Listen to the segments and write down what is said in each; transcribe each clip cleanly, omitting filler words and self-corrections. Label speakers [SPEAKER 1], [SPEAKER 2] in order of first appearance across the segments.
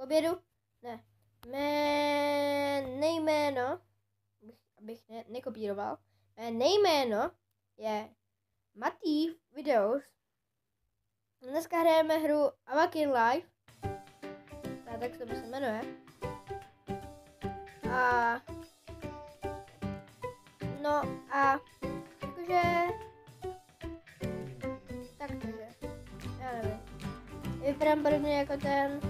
[SPEAKER 1] obědu, ne, mé nejméno, abych nekopíroval, mé nejméno je Matý Videos. Dneska hrajeme hru Avakin Live, tak se jmenuje. A no a jakože taktože, já nevím, vypadám podobně jako ten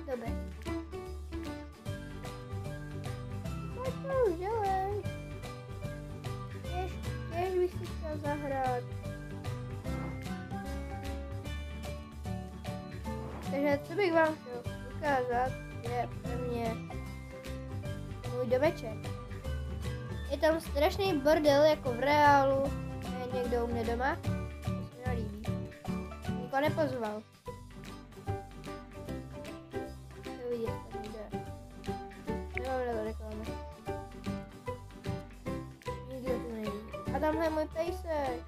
[SPEAKER 1] dobré. Pojď to už dělej. Těž bych si chtěl zahrát. Takže co bych vám chtěl ukázat, je pro mě můj domeček. Je tam strašný bordel jako v reálu, je někdo u mě doma, to se mi nelíbí. Nikoho nepozval. To vidíte, tam jde. Nemám na to reklamu. Nikdo tu není. A tamhle je můj pejsek.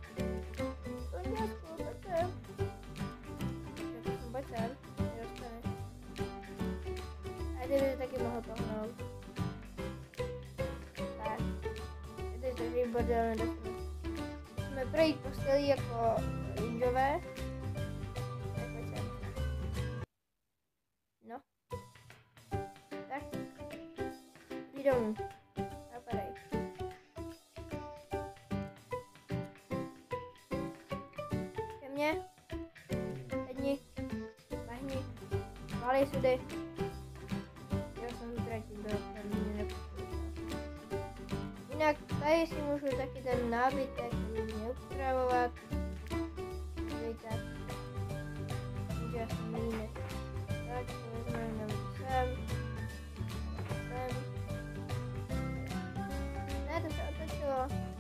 [SPEAKER 1] Sonďasku, pojď sem. Pojď sem. A ty by taky mohl pohnout. Tak. Je to takový bordel nedostane. Musíme projít postelí jako růžové. Tak pojď sem. No. Tak. Jdi domů. Napadej. Ke mně. Sedni. Mahni. Válej sudy. Jinak tady si můžu taky ten nábytek neupravovat. Víte, že já jsem líný. Tak to vezmeme sem. Ne, to se otočilo.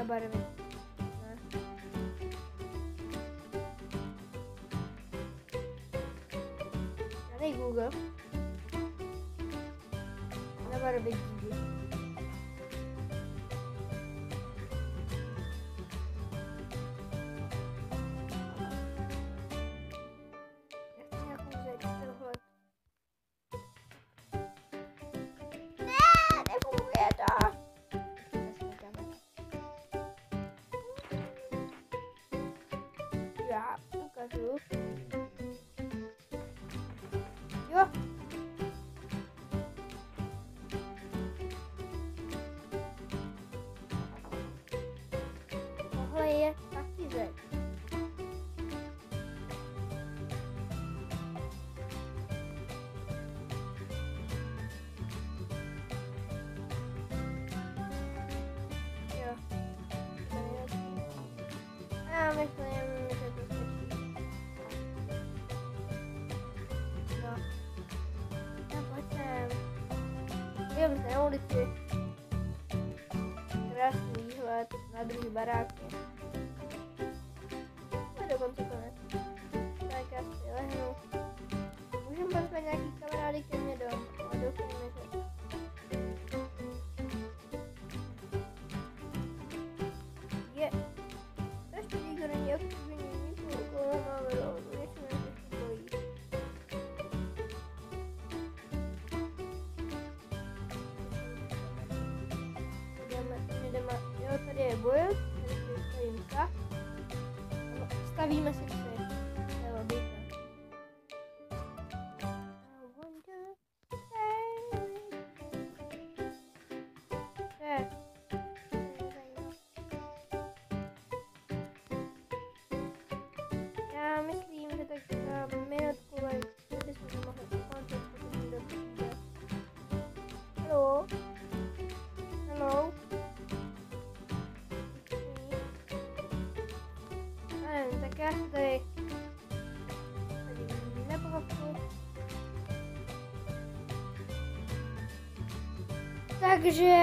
[SPEAKER 1] Barvy. Tady Google. Na barvy díky. Ne, nefunguje to. Já ukážu. Jo. Tohle je taky zeď. Jo. Já myslím, jsem na ulici. Krásný výhled na druhý baráky. A dokonce konec. Tak já si lehnu. Můžeme pozvat nějaký kamarády ke mně dom. A doufujeme, že... Je. To ještě nikdo není aktivní. Nikoho okolo máme rohu. Většinou se bojí. Jo, tady je bojov, tady si stojím já se tady nepochopu. Takže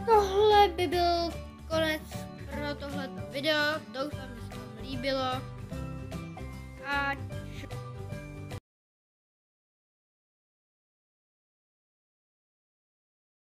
[SPEAKER 1] tohle by byl konec pro tohleto video. Doufám, že se vám líbilo. A